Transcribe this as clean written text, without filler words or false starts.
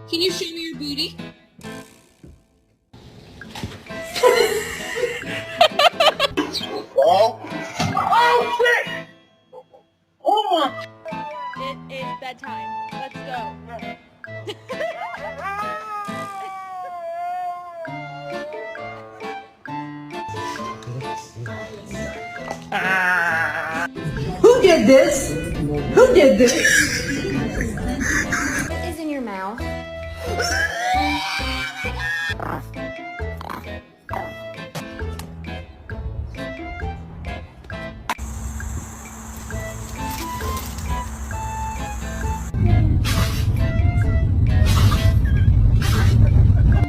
Can you show me your booty? Oh! Oh, shit! Oh, my... It is bedtime. Let's go. Who did this? Who did this?